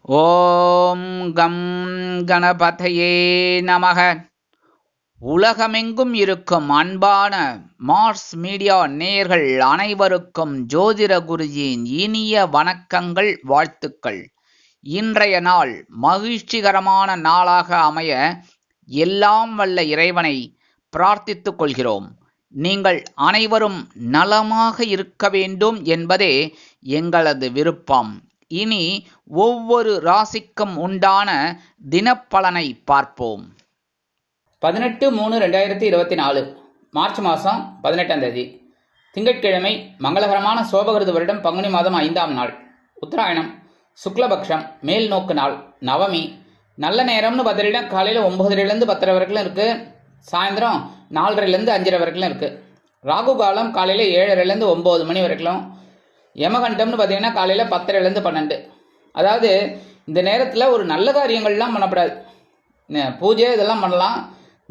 ஓம் come கணபதையே நமக. உலகமெங்கும் இருக்கும் அன்பான மார்ஸ் மீடியா நேயர்கள் அனைவருக்கும் ஜோதிட குருஜியின் இனிய வணக்கங்கள், வாழ்த்துக்கள். இன்றைய நாள் மகிழ்ச்சிகரமான நாளாக அமைய எல்லாம் வல்ல இறைவனை பிரார்த்தித்துக் கொள்கிறோம். நீங்கள் அனைவரும் நலமாக இருக்க வேண்டும் என்பதே எங்களது விருப்பம். இனி ஒவ்வொரு ராசிக்கும் உண்டான தினப்பலனை பார்ப்போம். 18/3/2024 மார்ச் மாதம் 18ஆம் தேதி திங்கட்கிழமை, மங்களகரமான சோபகிருது வருடம் பங்குனி மாதம் 5ஆம் நாள், உத்தராயணம், சுக்லபக்ஷம், மேல் நோக்கு நாள், நவமி. நல்ல நேரம்னு பார்த்தீங்கன்னா காலையில் 9:30 10 வரைக்கும் இருக்குது. சாயந்தரம் 4:30 5:30 வரைக்கும் இருக்குது. ராகு காலம் காலையில் 7:30 9 மணி வரைக்கும். யமகண்டம்னு பார்த்தீங்கன்னா காலையில் 10:30 12. அதாவது இந்த நேரத்தில் ஒரு நல்ல காரியங்கள்லாம் பண்ணப்படாது. பூஜை இதெல்லாம் பண்ணலாம்,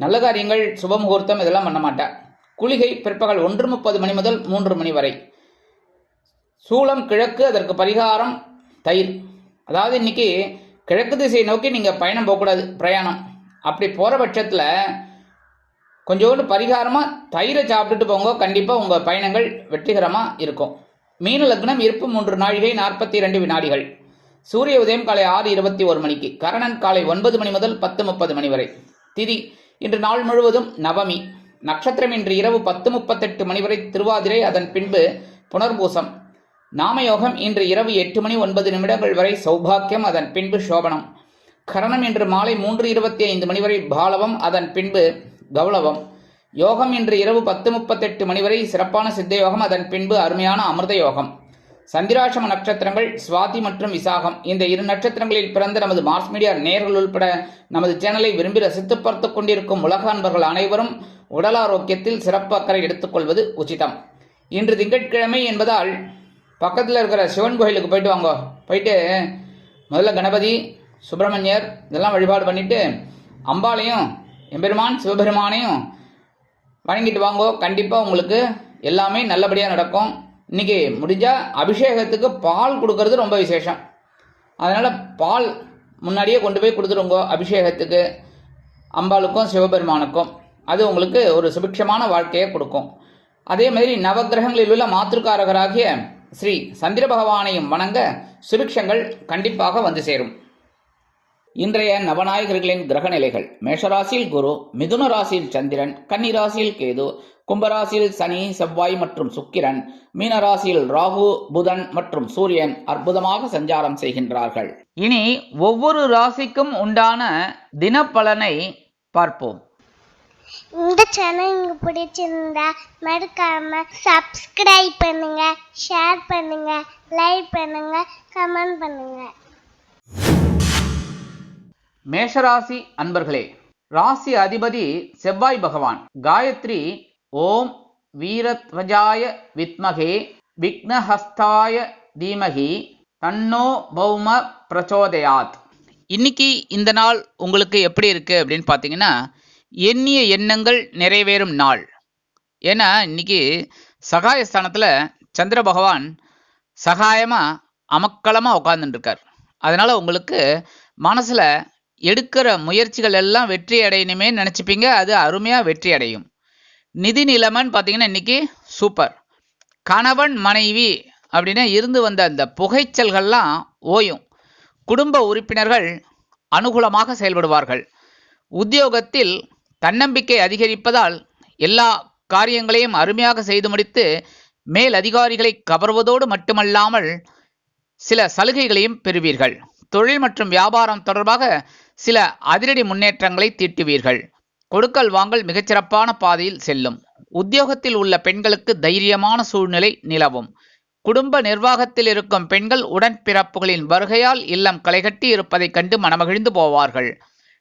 நல்ல காரியங்கள் சுப முகூர்த்தம் இதெல்லாம் பண்ண மாட்டேன். குளிகை பிற்பகல் 1:30 மணி முதல் 3 மணி வரை. சூலம் கிழக்கு, அதற்கு பரிகாரம் தயிர். அதாவது இன்னைக்கு கிழக்கு திசையை நோக்கி நீங்கள் பயணம் போகக்கூடாது, பிரயாணம். அப்படி போகிற பட்சத்தில் கொஞ்சோண்டு பரிகாரமாக தயிரை சாப்பிட்டுட்டு போங்க, கண்டிப்பாக உங்கள் பயணங்கள் வெற்றிகரமாக இருக்கும். மீன லக்னம், இருப்பு 3 நாழிகை 42 வினாடிகள். சூரிய உதயம் காலை 6:21 மணிக்கு. கரணன் காலை 9 மணி முதல் 10:30 மணி வரை. திதி இன்று நாள் முழுவதும் நவமி. நட்சத்திரம் இன்று இரவு 10:38 மணி வரை திருவாதிரை, அதன் பின்பு புனர்பூசம். நாமயோகம் இன்று இரவு 8 மணி 9 நிமிடங்கள் வரை சௌபாக்கியம், அதன் பின்பு சோபனம். கரணம் இன்று மாலை 3:25 மணி வரை பாலவம், அதன் பின்பு கௌளவம். யோகம் இன்று இரவு 10:38 மணி வரை சிறப்பான சித்த யோகம், அதன் பின்பு அருமையான அமிர்த யோகம். சந்திராசிரம நட்சத்திரங்கள் சுவாதி மற்றும் விசாகம். இந்த 2 நட்சத்திரங்களில் பிறந்த நமது மார்ஸ் மீடியா நேயர்கள் உள்பட நமது சேனலை விரும்பி ரசித்து பார்த்து கொண்டிருக்கும் உலக அன்பர்கள் அனைவரும் உடல் ஆரோக்கியத்தில் சிறப்பு அக்கறை எடுத்துக்கொள்வது உச்சிதம். இன்று திங்கட்கிழமை என்பதால் பக்கத்தில் இருக்கிற சிவன் கோயிலுக்கு போயிட்டு வாங்க. போயிட்டு முதல்ல கணபதி, சுப்பிரமணியர் இதெல்லாம் வழிபாடு பண்ணிட்டு அம்பாளையும் எம்பெருமான் சிவபெருமானையும் வணங்கிட்டு வாங்கோ. கண்டிப்பாக உங்களுக்கு எல்லாமே நல்லபடியாக நடக்கும். இன்றைக்கி முடிஞ்சால் அபிஷேகத்துக்கு பால் கொடுக்கறது ரொம்ப விசேஷம். அதனால் பால் முன்னாடியே கொண்டு போய் கொடுத்துருங்கோ அபிஷேகத்துக்கு, அம்பாளுக்கும் சிவபெருமானுக்கும். அது உங்களுக்கு ஒரு சுபிக்ஷமான வாழ்க்கையை கொடுக்கும். அதே மாதிரி நவகிரகங்களில் உள்ள மாத்திருக்காரகராகிய ஸ்ரீ சந்திர பகவானையும் வணங்க சுபிக்ஷங்கள் கண்டிப்பாக வந்து சேரும். இன்றைய நவநாயகர்களின் கிரக நிலைகள்: மேஷராசியில் குரு, மிதுன ராசியில் சந்திரன், கன்னி ராசியில் கேது, கும்பராசியில் சனி, செவ்வாய் மற்றும் சுக்கிரன், மீனராசியில் ராகு, புதன் மற்றும் சூரியன் அற்புதமாக சஞ்சாரம் செய்கின்றார்கள். இனி ஒவ்வொரு ராசிக்கும் உண்டான தினப்பலனை பார்ப்போம். இந்த சேனல் உங்களுக்கு பிடிச்சிருந்தா மறக்காம சப்ஸ்கிரைப் பண்ணுங்க, ஷேர் பண்ணுங்க, லைக் பண்ணுங்க, கமெண்ட் பண்ணுங்க. மேஷராசி அன்பர்களே, ராசி அதிபதி செவ்வாய் பகவான். காயத்ரி ஓம் வீரத்வஜாய வித்மகே விக்னஹஸ்தாய தீமகி தன்னோ பௌம பிரச்சோதயாத். இன்னைக்கு இந்த நாள் உங்களுக்கு எப்படி இருக்கு அப்படின்னு பார்த்தீங்கன்னா, எண்ணிய எண்ணங்கள் நிறைவேறும் நாள். ஏன்னா இன்னைக்கு சகாயஸ்தானத்தில் சந்திர பகவான் சகாயமாக அமக்களமாக உட்கார்ந்துட்டு இருக்கார். அதனால் உங்களுக்கு மனசில் எடுக்கிற முயற்சிகள் எல்லாம் வெற்றி அடையணுமே நினச்சிப்பீங்க, அது அருமையாக வெற்றி அடையும். நிதி நிலைமைன்னு பார்த்தீங்கன்னா இன்றைக்கி சூப்பர். கணவன் மனைவி அப்படின்னா இருந்து வந்த அந்த புகைச்சல்கள்லாம் ஓயும். குடும்ப உறுப்பினர்கள் அனுகூலமாக செயல்படுவார்கள். உத்தியோகத்தில் தன்னம்பிக்கை அதிகரிப்பதால் எல்லா காரியங்களையும் அருமையாக செய்து முடித்து மேல் அதிகாரிகளை கவர்வதோடு மட்டுமல்லாமல் சில சலுகைகளையும் பெறுவீர்கள். தொழில் மற்றும் வியாபாரம் தொடர்பாக சில அதிரடி முன்னேற்றங்களை தீட்டுவீர்கள். கொடுக்கல் வாங்கல் மிகச்சிறப்பான பாதையில் செல்லும். உத்தியோகத்தில் உள்ள பெண்களுக்கு தைரியமான சூழ்நிலை நிலவும். குடும்ப நிர்வாகத்தில் இருக்கும் பெண்கள் உடன்பிறப்புகளின் வருகையால் இல்லம் களைகட்டி இருப்பதைக் கண்டு மனமகிழ்ந்து போவார்கள்.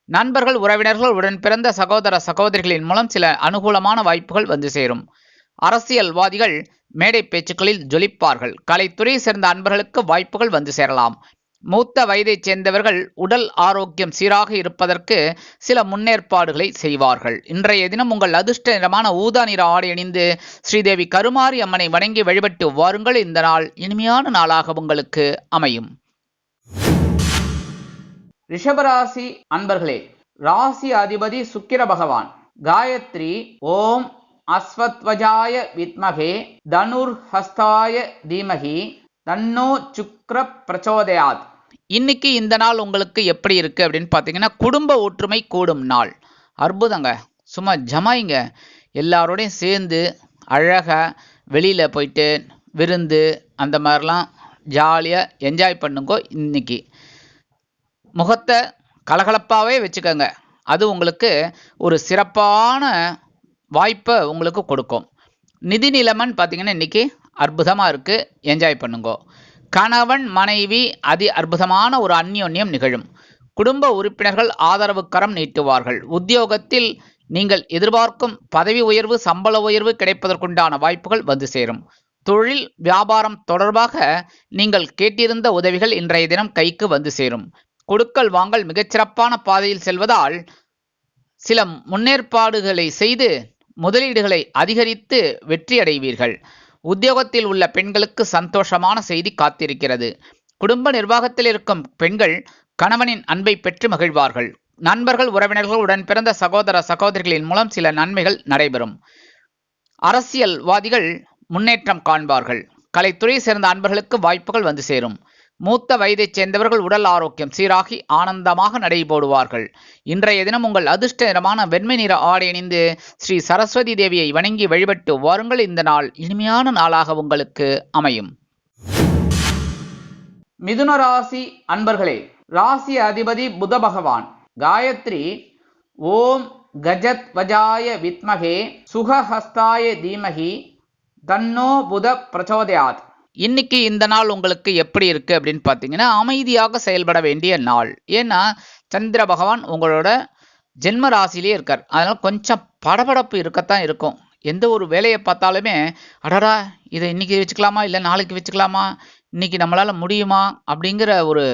நண்பர்கள், உறவினர்கள், உடன் பிறந்த சகோதர சகோதரிகளின் மூலம் சில அனுகூலமான வாய்ப்புகள் வந்து சேரும். அரசியல்வாதிகள் மேடை பேச்சுக்களில் ஜொலிப்பார்கள். கலைத்துறை சேர்ந்த அன்பர்களுக்கு வாய்ப்புகள் வந்து சேரலாம். மூத்த வயதைச் சேர்ந்தவர்கள் உடல் ஆரோக்கியம் சீராக இருப்பதற்கு சில முன்னேற்பாடுகளை செய்வார்கள். இன்றைய தினம் உங்கள் அதிர்ஷ்ட நிறமான ஊதா நிற ஆடை அணிந்து ஸ்ரீதேவி கருமாரி அம்மனை வணங்கி வழிபட்டு வாருங்கள். இந்த நாள் இனிமையான நாளாக உங்களுக்கு அமையும். ரிஷபராசி அன்பர்களே, ராசி அதிபதி சுக்கிர பகவான். காயத்ரி ஓம் அஸ்வத்வஜாய வித்மகே தனுர் ஹஸ்தாய தீமகி தன்னோ சுக்ர பிரச்சோதயாத். இன்னைக்கு இந்த நாள் உங்களுக்கு எப்படி இருக்கு அப்படின்னு பார்த்தீங்கன்னா, குடும்ப ஒற்றுமை கூடும் நாள். அற்புதங்க, சும்மா ஜமாயிங்க. எல்லாரோடையும் சேர்ந்து அழகாக வெளியில் போயிட்டு விருந்து அந்த மாதிரிலாம் ஜாலியாக என்ஜாய் பண்ணுங்கோ. இன்னைக்கு முகத்தை கலகலப்பாகவே வச்சுக்கோங்க. அது உங்களுக்கு ஒரு சிறப்பான வாய்ப்பை உங்களுக்கு கொடுக்கும். நிதி நிலைமைன்னு பார்த்தீங்கன்னா இன்றைக்கி அற்புதமாக இருக்குது, என்ஜாய் பண்ணுங்கோ. கணவன் மனைவி அதி அற்புதமான ஒரு அந்யோன்யம் நிகழும். குடும்ப உறுப்பினர்கள் ஆதரவு கரம் நீட்டுவார்கள். உத்தியோகத்தில் நீங்கள் எதிர்பார்க்கும் பதவி உயர்வு சிம்பள உயர்வு கிடைப்பதற்குண்டான வாய்ப்புகள் வந்து சேரும். தொழில் வியாபாரம் தொடர்பாக நீங்கள் கேட்டிருந்த உதவிகள் இன்றைய தினம் கைக்கு வந்து சேரும். கொடுக்கல் வாங்கல் மிகச்சிறப்பான பாதையில் செல்வதால் சில முன்னேற்பாடுகளை செய்து முதலீடுகளை அதிகரித்து வெற்றி அடைவீர்கள். உத்தியோகத்தில் உள்ள பெண்களுக்கு சந்தோஷமான செய்தி காத்திருக்கிறது. குடும்ப நிர்வாகத்தில் இருக்கும் பெண்கள் கணவனின் அன்பை பெற்று மகிழ்வார்கள். நண்பர்கள் உறவினர்கள் உடன் பிறந்த சகோதர சகோதரிகளின் மூலம் சில நன்மைகள் நடைபெறும். அரசியல்வாதிகள் முன்னேற்றம் காண்பார்கள். கலைத்துறை சேர்ந்த அன்பர்களுக்கு வாய்ப்புகள் வந்து சேரும். மூத்த வயதைச் சேர்ந்தவர்கள் உடல் ஆரோக்கியம் சீராகி ஆனந்தமாக நடைபோடுவார்கள். இன்றைய தினம் உங்கள் அதிர்ஷ்ட நிறமான வெண்மை நிற ஆடை அணிந்து ஸ்ரீ சரஸ்வதி தேவியை வணங்கி வழிபட்டு வாருங்கள். இந்த நாள் இனிமையான நாளாக உங்களுக்கு அமையும். மிதுன ராசி அன்பர்களே, ராசி அதிபதி புத பகவான். காயத்ரி ஓம் கஜத் வஜாய வித்மகே சுகஹஸ்தாய தீமகி தன்னோ புத பிரச்சோதயாத். இன்னைக்கு இந்த நாள் உங்களுக்கு எப்படி இருக்கு அப்படின்னு பார்த்தீங்கன்னா, அமைதியாக செயல்பட வேண்டிய நாள். ஏன்னா சந்திர பகவான் உங்களோட ஜென்ம ராசியிலே இருக்கார். அதனால கொஞ்சம் படபடப்பு இருக்கத்தான் இருக்கும். எந்த ஒரு வேலையை பார்த்தாலுமே அடடா இதை இன்னைக்கு வச்சுக்கலாமா இல்லை நாளைக்கு வச்சுக்கலாமா, இன்னைக்கு நம்மளால முடியுமா அப்படிங்கிற ஒரு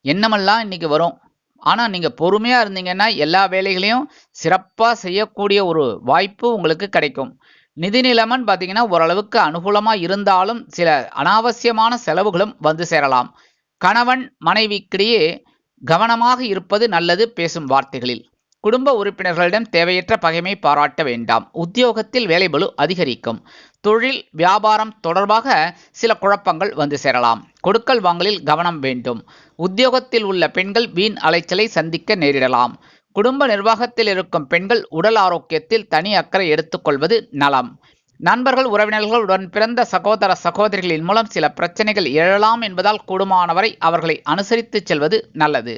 எண்ணமெல்லாம் இன்னைக்கு வரும். ஆனால் நீங்கள் பொறுமையாக இருந்தீங்கன்னா எல்லா வேலைகளையும் சிறப்பாக செய்யக்கூடிய ஒரு வாய்ப்பு உங்களுக்கு கிடைக்கும். நிதி நிலைமைன்னு பார்த்தீங்கன்னா ஓரளவுக்கு அனுகூலமாக இருந்தாலும் சில அனாவசியமான செலவுகளும் வந்து சேரலாம். கணவன் மனைவிக்கிடையே கவனமாக இருப்பது நல்லது. பேசும் வார்த்தைகளில் குடும்ப உறுப்பினர்களிடம் தேவையற்ற பகைமை பாராட்ட வேண்டாம். உத்தியோகத்தில் வேலைபளு அதிகரிக்கும். தொழில் வியாபாரம் தொடர்பாக சில குழப்பங்கள் வந்து சேரலாம். கொடுக்கல் வாங்கலில் கவனம் வேண்டும். உத்தியோகத்தில் உள்ள பெண்கள் வீண் அலைச்சலை சந்திக்க நேரிடலாம். குடும்ப நிர்வாகத்தில் இருக்கும் பெண்கள் உடல் ஆரோக்கியத்தில் தனி அக்கறை எடுத்துக்கொள்வது நலம். நண்பர்கள் உறவினர்கள் உடன் பிறந்த சகோதர சகோதரிகளின் மூலம் சில பிரச்சனைகள் எழலாம் என்பதால் கூடுமானவரை அவர்களை அனுசரித்து செல்வது நல்லது.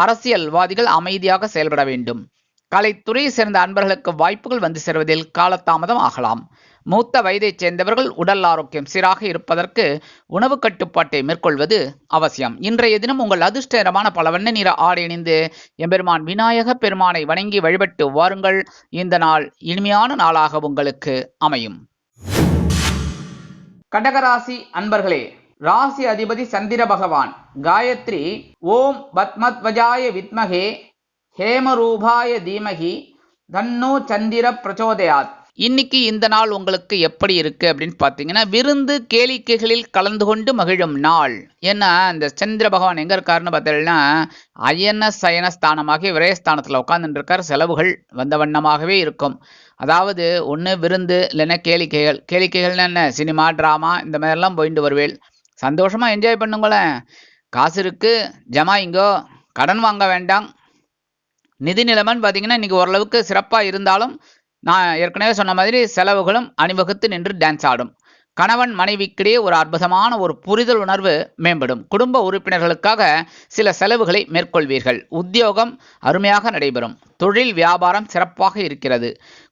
அரசியல்வாதிகள் அமைதியாக செயல்பட வேண்டும். கலைத்துறையை சேர்ந்த அன்பர்களுக்கு வாய்ப்புகள் வந்து சேருவதில் காலதாமதம் ஆகலாம். மூத்த வயதைச் சேர்ந்தவர்கள் உடல் ஆரோக்கியம் சீராக இருப்பதற்கு உணவு கட்டுப்பாட்டை மேற்கொள்வது அவசியம். இன்றைய தினம் உங்கள் அதிர்ஷ்ட நிறமான பல வண்ண நிற ஆடை அணிந்து எம்பெருமான் விநாயக பெருமானை வணங்கி வழிபட்டு வாருங்கள். இந்த நாள் இனிமையான நாளாக உங்களுக்கு அமையும். கடகராசி அன்பர்களே, ராசி அதிபதி சந்திர பகவான். காயத்ரி ஓம் பத்மத்வஜாய வித்மகே ஹேமரூபாய தீமகி தன்னோ சந்திர பிரச்சோதயாத். இன்னைக்கு இந்த நாள் உங்களுக்கு எப்படி இருக்கு அப்படின்னு பார்த்தீங்கன்னா, விருந்து கேளிக்கைகளில் கலந்து கொண்டு மகிழும் நாள். ஏன்னா இந்த சந்திர பகவான் எங்க இருக்காருன்னு பார்த்தீங்கன்னா, அயன சயன ஸ்தானமாகி விரயஸ்தானத்தில் உட்கார்ந்துட்டு இருக்கார். செலவுகள் வந்த வண்ணமாகவே இருக்கும். அதாவது ஒன்று விருந்து இல்லைன்னா கேளிக்கைகள். கேளிக்கைகள்னு என்ன, சினிமா டிராமா இந்த மாதிரிலாம் போயிட்டு வருவேல். சந்தோஷமா என்ஜாய் பண்ணுங்களேன். காசு இருக்கு ஜமாயிங்கோ, கடன் வாங்க வேண்டாம். நிதி நிலைமைன்னு பார்த்தீங்கன்னா இன்னைக்கு ஓரளவுக்கு சிறப்பாக இருந்தாலும் நான் ஏற்கனவே சொன்ன மாதிரி செலவுகளும் அணிவகுத்து நின்று டான்ஸ் ஆடும். கணவன் மனைவிக்கிடையே ஒரு அற்புதமான ஒரு புரிதல் உணர்வு மேம்படும். குடும்ப உறுப்பினர்களுக்காக சில செலவுகளை மேற்கொள்வீர்கள். உத்தியோகம் அருமையாக நடைபெறும். தொழில் வியாபாரம் சிறப்பாக இருக்கிறது.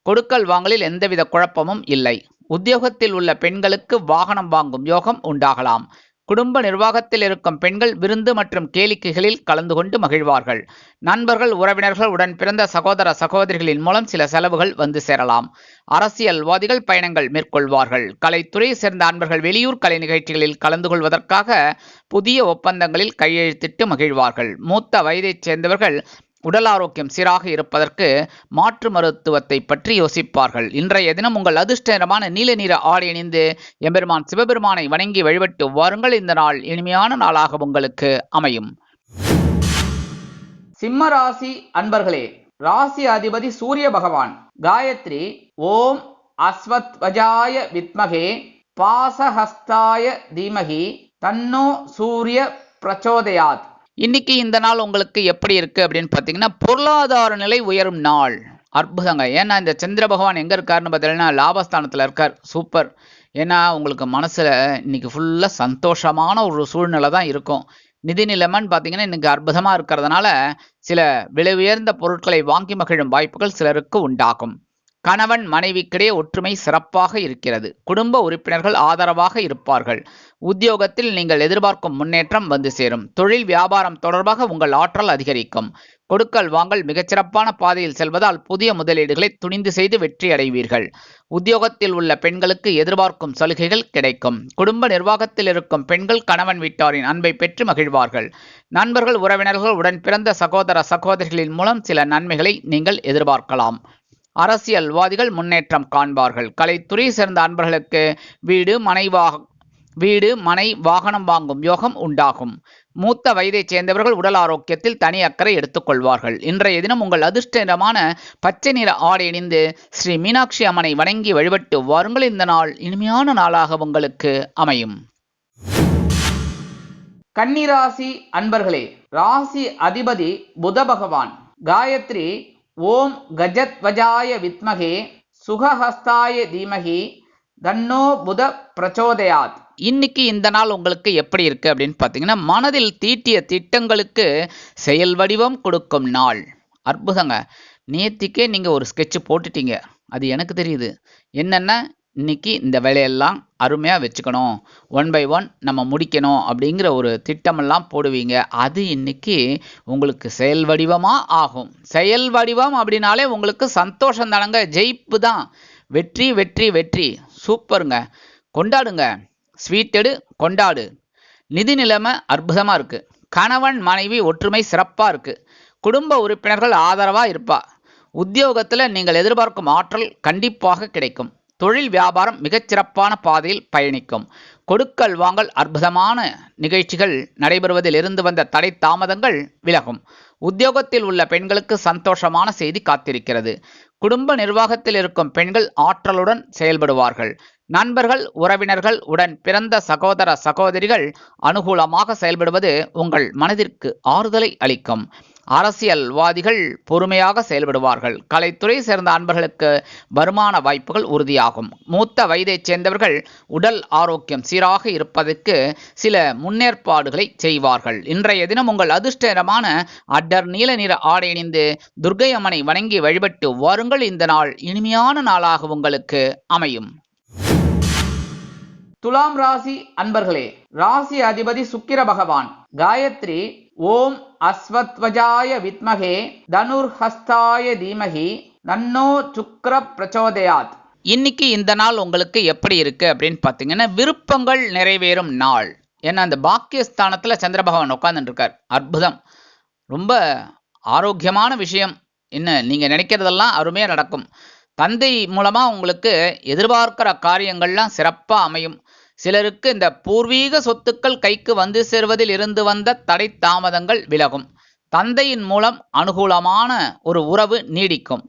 கொடுக்கல் வாங்கலில் எந்தவித குழப்பமும் இல்லை. உத்தியோகத்தில் உள்ள பெண்களுக்கு வாகனம் வாங்கும் யோகம் உண்டாகலாம். குடும்ப நிர்வாகத்தில் இருக்கும் பெண்கள் விருந்து மற்றும் கேளிக்கைகளில் கலந்து கொண்டு மகிழ்வார்கள். நண்பர்கள் உறவினர்கள் உடன் பிறந்த சகோதர சகோதரிகளின் மூலம் சில செலவுகள் வந்து சேரலாம். அரசியல்வாதிகள் பயணங்கள் மேற்கொள்வார்கள். கலைத்துறை சேர்ந்த அன்பர்கள் வெளியூர் கலை நிகழ்ச்சிகளில் கலந்து கொள்வதற்காக புதிய ஒப்பந்தங்களில் கையெழுத்திட்டு மகிழ்வார்கள். மூத்த வயதைச் சேர்ந்தவர்கள் உடல் ஆரோக்கியம் சீராக இருப்பதற்கு மாற்று மருத்துவத்தை பற்றி யோசிப்பார்கள். இன்றைய தினம் உங்கள் அதிர்ஷ்ட நிறமான நீல நிற ஆடை அணிந்து எம்பெருமான் சிவபெருமானை வணங்கி வழிபட்டு வாருங்கள். இந்த நாள் இனிமையான நாளாக உங்களுக்கு அமையும். சிம்ம ராசி அன்பர்களே, ராசி அதிபதி சூரிய பகவான். காயத்ரி ஓம் அஸ்வத்வஜாய வித்மகே பாசஹஸ்தாய தீமகி தன்னோ சூரிய பிரச்சோதயாத். இன்னைக்கு இந்த நாள் உங்களுக்கு எப்படி இருக்கு அப்படின்னு பார்த்தீங்கன்னா, பொருளாதார நிலை உயரும் நாள். அற்புதங்க. ஏன்னா இந்த சந்திர பகவான் எங்க இருக்காருன்னு பார்த்தீங்கன்னா லாபஸ்தானத்தில் இருக்கார். சூப்பர். ஏன்னா உங்களுக்கு மனசுல இன்னைக்கு ஃபுல்லா சந்தோஷமான ஒரு சூழ்நிலை தான் இருக்கும். நிதி நிலைமைன்னு பார்த்தீங்கன்னா இன்னைக்கு அற்புதமா இருக்கிறதுனால சில விலை உயர்ந்த பொருட்களை வாங்கி மகிழும் வாய்ப்புகள் சிலருக்கு உண்டாகும். கணவன் மனைவிக்கிடையே ஒற்றுமை சிறப்பாக இருக்கிறது. குடும்ப உறுப்பினர்கள் ஆதரவாக இருப்பார்கள். உத்தியோகத்தில் நீங்கள் எதிர்பார்க்கும் முன்னேற்றம் வந்து சேரும். தொழில் வியாபாரம் தொடர்பாக உங்கள் ஆற்றல் அதிகரிக்கும். கொடுக்கல் வாங்கல் மிகச்சிறப்பான பாதையில் செல்வதால் புதிய முதலீடுகளை துணிந்து செய்து வெற்றி அடைவீர்கள். உத்தியோகத்தில் உள்ள பெண்களுக்கு எதிர்பார்க்கும் சலுகைகள் கிடைக்கும். குடும்ப நிர்வாகத்தில் இருக்கும் பெண்கள் கணவன் வீட்டாரின் அன்பை பெற்று மகிழ்வார்கள். நண்பர்கள், உறவினர்கள், உடன் பிறந்த சகோதர சகோதரிகளின் மூலம் சில நன்மைகளை நீங்கள் எதிர்பார்க்கலாம். அரசியல்வாதிகள் முன்னேற்றம் காண்பார்கள். கலைத்துறை சேர்ந்த அன்பர்களுக்கு வீடு மனை வாகனம் வாங்கும் யோகம் உண்டாகும். மூத்த வயதைச் சேர்ந்தவர்கள் உடல் ஆரோக்கியத்தில் தனி அக்கறை எடுத்துக்கொள்வார்கள். இன்றைய தினம் உங்கள் அதிர்ஷ்டமான பச்சை நிற ஆடை அணிந்து ஸ்ரீ மீனாட்சி அம்மனை வணங்கி வழிபட்டு வாருங்கள். இந்த நாள் இனிமையான நாளாக உங்களுக்கு அமையும். கன்னிராசி அன்பர்களே, ராசி அதிபதி புத பகவான். காயத்ரி ஓம் கஜத்வஜாய வித்மகே சுகஹஸ்தாய தீமகி தன்னோ புத பிரச்சோதயாத். இன்னைக்கு இந்த நாள் உங்களுக்கு எப்படி இருக்கு அப்படின்னு பார்த்தீங்கன்னா, மனதில் தீட்டிய திட்டங்களுக்கு செயல் வடிவம் கொடுக்கும் நாள். அற்புதங்க. நேத்திக்கே நீங்கள் ஒரு ஸ்கெட்ச் போட்டுட்டீங்க, அது எனக்கு தெரியுது. என்னென்னா இன்னைக்கு இந்த வேலையெல்லாம் அருமையாக வச்சுக்கணும், 1 by 1 நம்ம முடிக்கணும் அப்படிங்கிற ஒரு திட்டமெல்லாம் போடுவீங்க. அது இன்னைக்கு உங்களுக்கு செயல் வடிவமாக ஆகும். செயல் வடிவம் அப்படின்னாலே உங்களுக்கு சந்தோஷம் தானங்க, ஜெயிப்பு தான். வெற்றி வெற்றி வெற்றி. சூப்பருங்க. கொண்டாடுங்க. ஸ்வீட் எடு, கொண்டாடு. நிதி நிலைமை அற்புதமாக இருக்குது. கணவன் மனைவி ஒற்றுமை சிறப்பாக இருக்குது. குடும்ப உறுப்பினர்கள் ஆதரவாக இருப்பா. உத்தியோகத்தில் நீங்கள் எதிர்பார்க்கும் ஆற்றல் கண்டிப்பாக கிடைக்கும். தொழில் வியாபாரம் மிகச்சிறப்பான பாதையில் பயணிக்கும். கொடுக்கல் வாங்கல் அற்புதமான நிகழ்ச்சிகள் நடைபெறுவதில் இருந்து வந்த தடை தாமதங்கள் விலகும். உத்தியோகத்தில் உள்ள பெண்களுக்கு சந்தோஷமான செய்தி காத்திருக்கிறது. குடும்ப நிர்வாகத்தில் இருக்கும் பெண்கள் ஆற்றலுடன் செயல்படுவார்கள். நண்பர்கள், உறவினர்கள், உடன் பிறந்த சகோதர சகோதரிகள் அனுகூலமாக செயல்படுவது உங்கள் மனதிற்கு ஆறுதலை அளிக்கும். அரசியல்வாதிகள் பொறுமையாக செயல்படுவார்கள். கலைத்துறை சேர்ந்த அன்பர்களுக்கு வருமான வாய்ப்புகள் உறுதியாகும். மூத்த வயதைச் சேர்ந்தவர்கள் உடல் ஆரோக்கியம் சீராக இருப்பதற்கு சில முன்னேற்பாடுகளை செய்வார்கள். இன்றைய தினம் உங்கள் அதிர்ஷ்டமான அடர் நீல நிற ஆடை அணிந்து துர்க்கை அம்மனை வணங்கி வழிபட்டு வாருங்கள். இந்த நாள் இனிமையான நாளாக உங்களுக்கு அமையும். துலாம் ராசி அன்பர்களே, ராசி அதிபதி சுக்கிர பகவான். காயத்ரி ஓம் அஸ்வத்வஜாய வித்மகே தனுர்ஹஸ்தாய தீமகி தன்னோ சுக்கிர பிரச்சோதயாத். இன்னைக்கு இந்த நாள் உங்களுக்கு எப்படி இருக்கு அப்படின்னு பார்த்தீங்கன்னா, விருப்பங்கள் நிறைவேறும் நாள். ஏன்னா அந்த பாக்கியஸ்தானத்தில் சந்திர பகவான் உட்கார்ந்துட்டு இருக்கார். அற்புதம். ரொம்ப ஆரோக்கியமான விஷயம். என்ன நீங்கள் நினைக்கிறதெல்லாம் அருமையாக நடக்கும். தந்தை மூலமாக உங்களுக்கு எதிர்பார்க்கிற காரியங்கள்லாம் சிறப்பாக அமையும். சிலருக்கு இந்த பூர்வீக சொத்துக்கள் கைக்கு வந்து சேர்வதில் இருந்து வந்த தடை தாமதங்கள் விலகும். தந்தையின் மூலம் அனுகூலமான ஒரு உறவு நீடிக்கும்.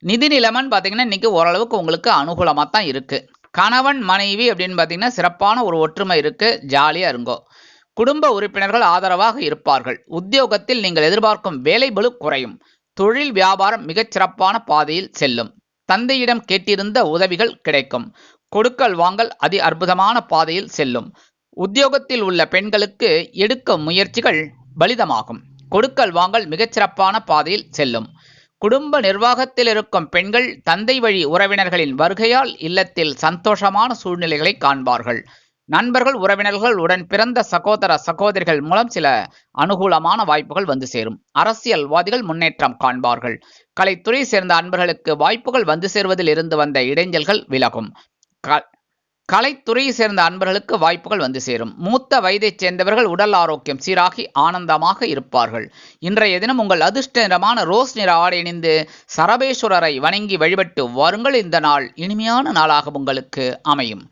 நிதி நிலைமைன்னு பார்த்தீங்கன்னா இன்னைக்கு ஓரளவுக்கு உங்களுக்கு அனுகூலமாக தான் இருக்கு. கணவன் மனைவி அப்படின்னு பார்த்தீங்கன்னா சிறப்பான ஒரு ஒற்றுமை இருக்கு. ஜாலியாக இருங்கோ. குடும்ப உறுப்பினர்கள் ஆதரவாக இருப்பார்கள். உத்தியோகத்தில் நீங்கள் எதிர்பார்க்கும் வேலை பளு குறையும். தொழில் வியாபாரம் மிகச்சிறப்பான பாதையில் செல்லும். தந்தையிடம் கேட்டிருந்த உதவிகள் கிடைக்கும். கொடுக்கல் வாங்கல் அதி அற்புதமான பாதையில் செல்லும். உத்தியோகத்தில் உள்ள பெண்களுக்கு எடுக்கும் முயற்சிகள் பலிதமாகும். கொடுக்கல் வாங்கல் மிகச்சிறப்பான பாதையில் செல்லும். குடும்ப நிர்வாகத்தில் இருக்கும் பெண்கள் தந்தை வழி உறவினர்களின் வருகையால் இல்லத்தில் சந்தோஷமான சூழ்நிலைகளை காண்பார்கள். நண்பர்கள், உறவினர்கள், உடன் பிறந்த சகோதர சகோதரிகள் மூலம் சில அனுகூலமான வாய்ப்புகள் வந்து சேரும். அரசியல்வாதிகள் முன்னேற்றம் காண்பார்கள். கலைத்துறை சேர்ந்த அன்பர்களுக்கு வாய்ப்புகள் வந்து சேர்வதில் இருந்து வந்த இடைஞ்சல்கள் விலகும். கலைத்துறை சேர்ந்த அன்பர்களுக்கு வாய்ப்புகள் வந்து சேரும். மூத்த வயதைச் சேர்ந்தவர்கள் உடல் ஆரோக்கியம் சீராகி ஆனந்தமாக இருப்பார்கள். இன்றைய தினம் உங்கள் அதிர்ஷ்ட நிறமான ரோஸ் நிற ஆடை அணிந்து சரபேஸ்வரரை வணங்கி வழிபட்டு வாருங்கள். இந்த நாள் இனிமையான நாளாக உங்களுக்கு அமையும்.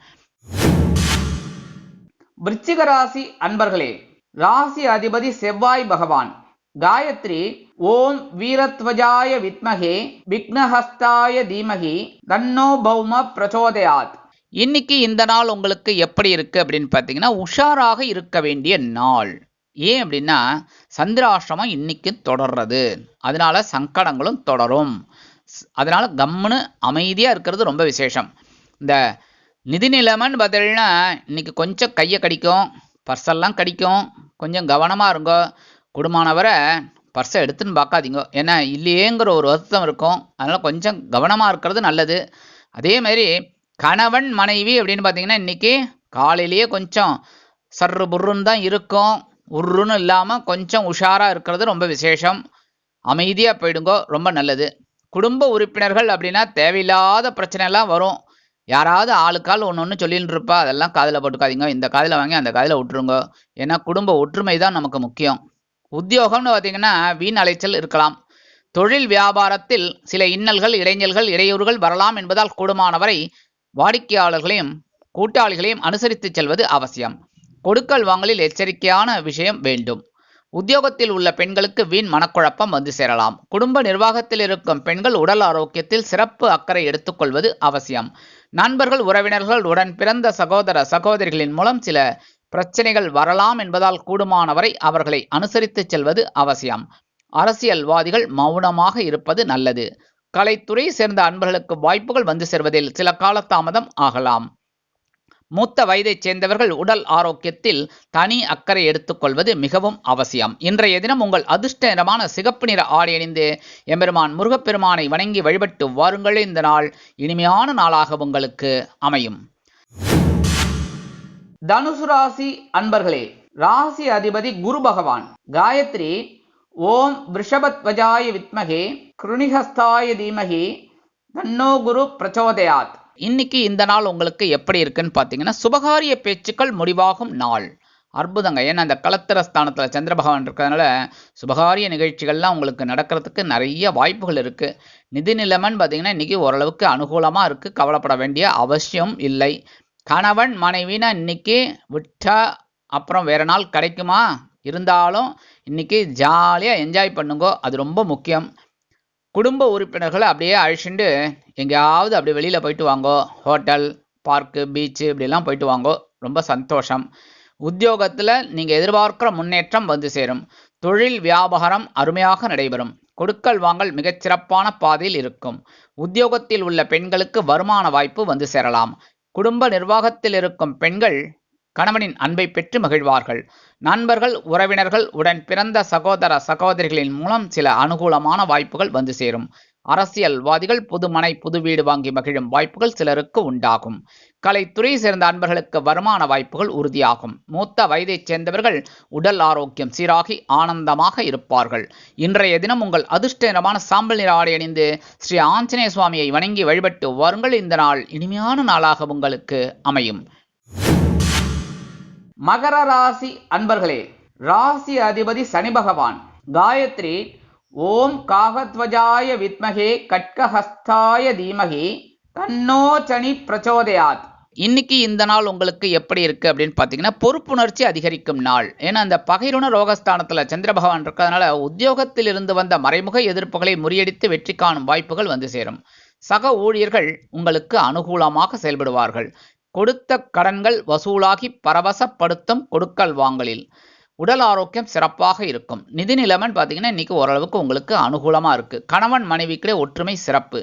விருச்சிக ராசி அன்பர்களே, ராசி அதிபதி செவ்வாய் பகவான். காயத்ரி ஓம் வீரத்வஜாய வித்மகே விக்னஹஸ்தாய தீமகி தன்னோ பௌம பிரச்சோதயாத். இன்னைக்கு இந்த நாள் உங்களுக்கு எப்படி இருக்கு அப்படின்னு பார்த்தீங்கன்னா, உஷாராக இருக்க வேண்டிய நாள். ஏன் அப்படின்னா, சந்திராஷ்டிரமம் இன்னைக்கு தொடர்றது, அதனால சங்கடங்களும் தொடரும். அதனால கம்முன்னு அமைதியா இருக்கிறது ரொம்ப விசேஷம். இந்த நிதி நிலைமைன்னு பார்த்தீங்கன்னா இன்னைக்கு கொஞ்சம் கையை கடிக்கும், பர்ஸெல்லாம் கடிக்கும். கொஞ்சம் கவனமா இருங்கோ. குடும்பமானவரை பர்ஸை எடுத்துன்னு பார்க்காதீங்க, ஏன்னா இல்லையேங்கிற ஒரு வருத்தம் இருக்கும். அதனால கொஞ்சம் கவனமா இருக்கிறது நல்லது. அதே மாதிரி கணவன் மனைவி அப்படின்னு பார்த்தீங்கன்னா இன்னைக்கு காலையிலேயே கொஞ்சம் சர்ரு புர்ருன்னு தான் இருக்கும். உருன்னு இல்லாமல் கொஞ்சம் உஷாரா இருக்கிறது ரொம்ப விசேஷம். அமைதியாக போயிடுங்கோ, ரொம்ப நல்லது. குடும்ப உறுப்பினர்கள் அப்படின்னா தேவையில்லாத பிரச்சனைலாம் வரும். யாராவது ஆளுக்கால் ஒன்று ஒன்று சொல்லின்னு இருப்பா, அதெல்லாம் காதில் போட்டுக்காதீங்க. இந்த காதில் வாங்கி அந்த காதில் விட்டுருங்க. ஏன்னா குடும்ப ஒற்றுமை தான் நமக்கு முக்கியம். உத்தியோகம்னு பார்த்தீங்கன்னா வீண் அலைச்சல் இருக்கலாம். தொழில் வியாபாரத்தில் சில இன்னல்கள், இடைஞ்சல்கள், இடையூறுகள் வரலாம் என்பதால் கூடுமானவரை வாடிக்கையாளர்களையும் கூட்டாளிகளையும் அனுசரித்து செல்வது அவசியம். கொடுக்கல் வாங்கலில் எச்சரிக்கையான விஷயம் வேண்டும். உத்தியோகத்தில் உள்ள பெண்களுக்கு வீண் மனக்குழப்பம் வந்து சேரலாம். குடும்ப நிர்வாகத்தில் இருக்கும் பெண்கள் உடல் ஆரோக்கியத்தில் சிறப்பு அக்கறை எடுத்துக்கொள்வது அவசியம். நண்பர்கள், உறவினர்கள், உடன் பிறந்த சகோதர சகோதரிகளின் மூலம் சில பிரச்சனைகள் வரலாம் என்பதால் கூடுமானவரை அவர்களை அனுசரித்து செல்வது அவசியம். அரசியல்வாதிகள் மௌனமாக இருப்பது நல்லது. கலைத்துறை சேர்ந்த அன்பர்களுக்கு வாய்ப்புகள் வந்து சேர்வதில் சில காலதாமதம் ஆகலாம். மூத்த வயதைச் சேர்ந்தவர்கள் உடல் ஆரோக்கியத்தில் தனி அக்கறை எடுத்துக்கொள்வது மிகவும் அவசியம். இன்றைய தினம் உங்கள் அதிர்ஷ்ட நிறமான சிகப்பு நிற ஆடை அணிந்து எம்பெருமான் முருகப்பெருமானை வணங்கி வழிபட்டு வாருங்கள். இந்த நாள் இனிமையான நாளாக உங்களுக்கு அமையும். தனுசு ராசி அன்பர்களே, ராசி அதிபதி குரு பகவான். காயத்ரி ஓம் ரிஷபத்வஜாய வித்மகே கிருணிஹஸ்தாய தீமகி தன்னோ குரு பிரச்சோதயாத். இன்னைக்கு இந்த நாள் உங்களுக்கு எப்படி இருக்குன்னு பார்த்தீங்கன்னா, சுபகாரிய பேச்சுக்கள் முடிவாகும் நாள். அற்புதங்க. ஏன்னா அந்த கலத்திரஸ்தானத்தில் சந்திர பகவான் இருக்கிறதுனால சுபகாரிய நிகழ்ச்சிகள்லாம் உங்களுக்கு நடக்கிறதுக்கு நிறைய வாய்ப்புகள் இருக்குது. நிதி நிலைமைன்னு பார்த்தீங்கன்னா இன்றைக்கி ஓரளவுக்கு அனுகூலமாக இருக்குது, கவலைப்பட வேண்டிய அவசியம் இல்லை. கணவன் மனைவினா இன்னைக்கு விட்டா அப்புறம் வேறு நாள் கிடைக்குமா? இருந்தாலும் இன்னைக்கு ஜாலியாக என்ஜாய் பண்ணுங்கோ, அது ரொம்ப முக்கியம். குடும்ப உறுப்பினர்களை அப்படியே அழிச்சுட்டு எங்கேயாவது அப்படி வெளியில் போயிட்டு வாங்கோ. ஹோட்டல், பார்க்கு, பீச்சு இப்படிலாம் போயிட்டு வாங்கோ, ரொம்ப சந்தோஷம். உத்தியோகத்தில் நீங்கள் எதிர்பார்க்குற முன்னேற்றம் வந்து சேரும். தொழில் வியாபாரம் அருமையாக நடைபெறும். கொடுக்கல் வாங்கல் மிகச்சிறப்பான பாதையில் இருக்கும். உத்தியோகத்தில் உள்ள பெண்களுக்கு வருமான வாய்ப்பு வந்து சேரலாம். குடும்ப நிர்வாகத்தில் இருக்கும் பெண்கள் கணவனின் அன்பை பெற்று மகிழ்வார்கள். நண்பர்கள், உறவினர்கள், உடன் பிறந்த சகோதர சகோதரிகளின் மூலம் சில அனுகூலமான வாய்ப்புகள் வந்து சேரும். அரசியல்வாதிகள் புதுமனை, புது வீடு வாங்கி மகிழும் வாய்ப்புகள் சிலருக்கு உண்டாகும். கலைத்துறை சேர்ந்த அன்பர்களுக்கு வருமான வாய்ப்புகள் உறுதியாகும். மூத்த வயதைச் சேர்ந்தவர்கள் உடல் ஆரோக்கியம் சீராகி ஆனந்தமாக இருப்பார்கள். இன்றைய தினம் உங்கள் அதிர்ஷ்ட நிறமான சாம்பல் நிற ஆடை அணிந்து ஸ்ரீ ஆஞ்சநேய சுவாமியை வணங்கி வழிபட்டு வாருங்கள். இந்த நாள் இனிமையான நாளாக உங்களுக்கு அமையும். மகர ராசி அன்பர்களே, ராசி அதிபதி சனி பகவான். காயத்ரி ஓம் காகத்வஜாய வித்மகே கட்கஹஸ்தாய தீமகி தன்னோ சனி பிரச்சோதயாத். இன்னைக்கு இந்த நாள் உங்களுக்கு எப்படி இருக்கு அப்படின்னு பார்த்தீங்கன்னா, பொறுப்புணர்ச்சி அதிகரிக்கும் நாள். ஏன்னா அந்த பகைருண ரோகஸ்தானத்தில் சந்திர பகவான் இருக்கிறதுனால உத்தியோகத்தில் இருந்து வந்த மறைமுக எதிர்ப்புகளை முறியடித்து வெற்றி காணும் வாய்ப்புகள் வந்து சேரும். சக ஊழியர்கள் உங்களுக்கு அனுகூலமாக செயல்படுவார்கள். கொடுத்த கடன்கள் வசூலாகி பரவசப்படுத்தும் கொடுக்கல் வாங்கலில். உடல் ஆரோக்கியம் சிறப்பாக இருக்கும். நிதி நிலைமைன்னு பார்த்தீங்கன்னா இன்னைக்கு ஓரளவுக்கு உங்களுக்கு அனுகூலமாக இருக்குது. கணவன் மனைவிக்கிடையே ஒற்றுமை சிறப்பு.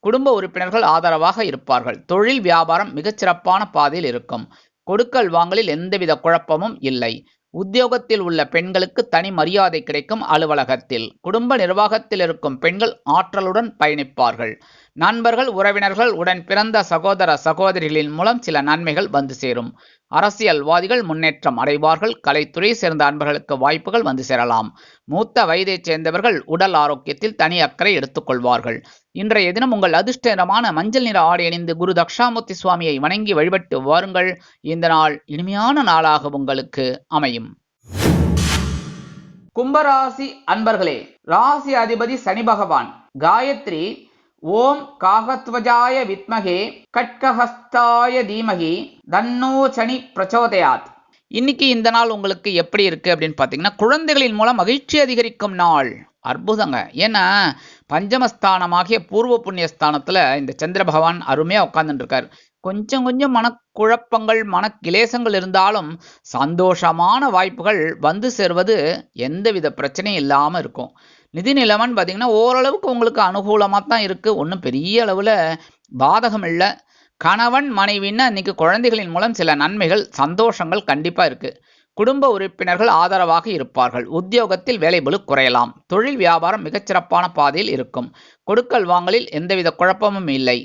குடும்ப உறுப்பினர்கள் ஆதரவாக இருப்பார்கள். தொழில் வியாபாரம் மிகச்சிறப்பான பாதையில் இருக்கும். கொடுக்கல் வாங்கலில் எந்தவித குழப்பமும் இல்லை. உத்தியோகத்தில் உள்ள பெண்களுக்கு தனி மரியாதை கிடைக்கும். அலுவலகத்தில் குடும்ப நிர்வாகத்தில் இருக்கும் பெண்கள் ஆற்றலுடன் பயணிப்பார்கள். நண்பர்கள், உறவினர்கள், உடன் பிறந்த சகோதர சகோதரிகளின் மூலம் சில நன்மைகள் வந்து சேரும். அரசியல்வாதிகள் முன்னேற்றம் அடைவார்கள். கலைத்துறை சேர்ந்த அன்பர்களுக்கு வாய்ப்புகள் வந்து சேரலாம். மூத்த வயதைச் சேர்ந்தவர்கள் உடல் ஆரோக்கியத்தில் தனி அக்கறை எடுத்துக்கொள்வார்கள். இன்றைய தினம் உங்கள் அதிர்ஷ்ட நிறமான மஞ்சள் நிற ஆடை அணிந்து குரு தக்ஷாமூர்த்தி சுவாமியை வணங்கி வழிபட்டு வாருங்கள். இந்த நாள் இனிமையான நாளாக உங்களுக்கு அமையும். கும்பராசி அன்பர்களே, ராசி அதிபதி சனி பகவான். காயத்ரி ஓம் காகத்வஜாய வித்மகே கட்கஹஸ்தாய தீமகி தன்னோ சனி பிரச்சோதயாத். இன்னைக்கு இந்த நாள் உங்களுக்கு எப்படி இருக்கு அப்படின்னு பார்த்தீங்கன்னா, குழந்தைகளின் மூலம் மகிழ்ச்சி அதிகரிக்கும் நாள். அற்புதங்க. ஏன்னா பஞ்சமஸ்தானமாகிய பூர்வ புண்ணியஸ்தானத்துல இந்த சந்திர பகவான் அருமையா உட்கார்ந்துட்டு இருக்காரு. கொஞ்சம் கொஞ்சம் மனக்குழப்பங்கள் மனக்கிலேசங்கள் இருந்தாலும் சந்தோஷமான வாய்ப்புகள் வந்து சேர்வது எந்தவித பிரச்சனையும் இல்லாம இருக்கும். நிதி நிலைமைன்னு பார்த்தீங்கன்னா ஓரளவுக்கு உங்களுக்கு அனுகூலமாக தான் இருக்கு. ஒன்றும் பெரிய அளவில் பாதகம் இல்லை. கணவன் மனைவின்னா இன்னைக்கு குழந்தைகளின் மூலம் சில நன்மைகள் சந்தோஷங்கள் கண்டிப்பாக இருக்கு. குடும்ப உறுப்பினர்கள் ஆதரவாக இருப்பார்கள். உத்தியோகத்தில் வேலைபளு குறையலாம். தொழில் வியாபாரம் மிகச்சிறப்பான பாதையில் இருக்கும். கொடுக்கல் வாங்கலில் எந்தவித குழப்பமும் இல்லை.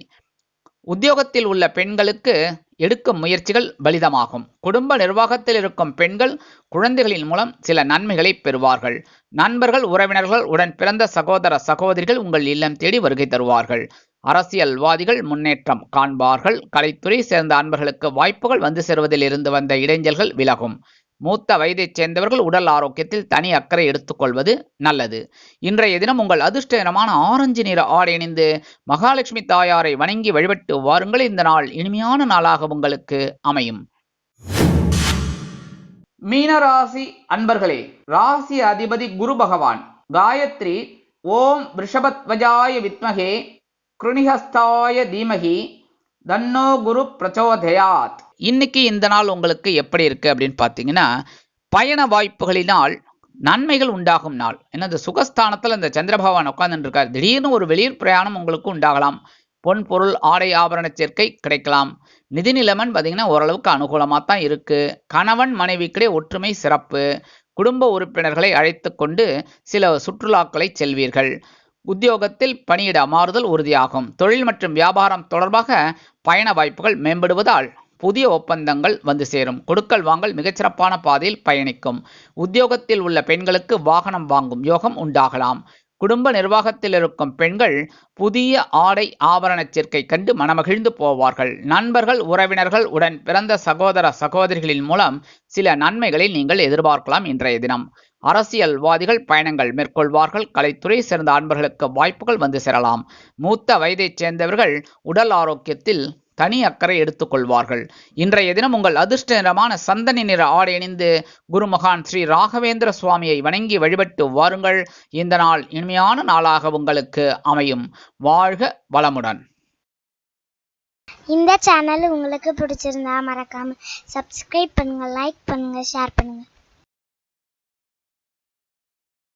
உத்தியோகத்தில் உள்ள பெண்களுக்கு எடுக்கும் முயற்சிகள் பலிதமாகும். குடும்ப நிர்வாகத்தில் இருக்கும் பெண்கள் குழந்தைகளின் மூலம் சில நன்மைகளை பெறுவார்கள். நண்பர்கள் உறவினர்கள் உடன் பிறந்த சகோதர சகோதரிகள் உங்கள் இல்லம் தேடி வருகை தருவார்கள். அரசியல்வாதிகள் முன்னேற்றம் காண்பார்கள். கலைத்துறை சேர்ந்த அன்பர்களுக்கு வாய்ப்புகள் வந்து சேருவதில் இருந்து வந்த இடைஞ்சல்கள் விலகும். மூத்த வயதைச் சேர்ந்தவர்கள் உடல் ஆரோக்கியத்தில் தனி அக்கறை எடுத்துக்கொள்வது நல்லது. இன்றைய தினம் உங்கள் அதிர்ஷ்டகரமான ஆரஞ்சு நிற ஆடை அணிந்து மகாலட்சுமி தாயாரை வணங்கி வழிபட்டு வாருங்கள். இந்த நாள் இனிமையான நாளாக உங்களுக்கு அமையும். மீனராசி அன்பர்களே, ராசி அதிபதி குரு பகவான். காயத்ரி ஓம் ரிஷபத்வஜாய வித்மகே கிருணிஹஸ்தாய தீமகி தன்னோ குரு பிரச்சோதயாத். இன்னைக்கு இந்த நாள் உங்களுக்கு எப்படி இருக்கு அப்படின்னு பார்த்தீங்கன்னா, பயண வாய்ப்புகளினால் நன்மைகள் உண்டாகும் நாள். ஏன்னா இந்த சுகஸ்தானத்தில் இந்த சந்திர பகவான் உட்கார்ந்துட்டு இருக்கார். திடீர்னு ஒரு வெளியூர் பிரயாணம் உங்களுக்கு உண்டாகலாம். பொன் பொருள் ஆடை ஆபரண சேர்க்கை கிடைக்கலாம். நிதி நிலைமைன்னு பார்த்தீங்கன்னா ஓரளவுக்கு அனுகூலமாக தான் இருக்கு. கணவன் மனைவிக்கிடையே ஒற்றுமை சிறப்பு. குடும்ப உறுப்பினர்களை அழைத்து கொண்டு சில சுற்றுலாக்களை செல்வீர்கள். உத்தியோகத்தில் பணியிட மாறுதல் உறுதியாகும். தொழில் மற்றும் வியாபாரம் தொடர்பாக பயண வாய்ப்புகள் மேம்படுவதால் புதிய ஒப்பந்தங்கள் வந்து சேரும். கொடுக்கல் வாங்கல் மிகச்சிறப்பான பாதையில் பயணிக்கும். உத்தியோகத்தில் உள்ள பெண்களுக்கு வாகனம் வாங்கும் யோகம் உண்டாகலாம். குடும்ப நிர்வாகத்தில் இருக்கும் பெண்கள் புதிய ஆடை ஆபரண சேர்க்கை கண்டு மனமகிழ்ந்து போவார்கள். நண்பர்கள் உறவினர்கள் உடன் பிறந்த சகோதர சகோதரிகளின் மூலம் சில நன்மைகளை நீங்கள் எதிர்பார்க்கலாம். இன்றைய தினம் அரசியல்வாதிகள் பயணங்கள் மேற்கொள்வார்கள். கலைத்துறை சேர்ந்த அன்பர்களுக்கு வாய்ப்புகள் வந்து சேரலாம். மூத்த வயதைச் சேர்ந்தவர்கள் உடல் ஆரோக்கியத்தில் தனி அக்கறை எடுத்துக்கொள்வார்கள். இன்றைய தினம் உங்கள் அதிர்ஷ்ட நிறமான சந்தனி நிற ஆடை அணிந்து குருமகான் ஸ்ரீ ராகவேந்திர சுவாமியை வணங்கி வழிபட்டு வாருங்கள். இந்த நாள் இனிமையான நாளாக உங்களுக்கு அமையும். வாழ்க வளமுடன். இந்த சேனல் உங்களுக்கு பிடிச்சிருந்தா மறக்காம சப்ஸ்கிரைப் பண்ணுங்க, லைக் பண்ணுங்க, ஷேர் பண்ணுங்க.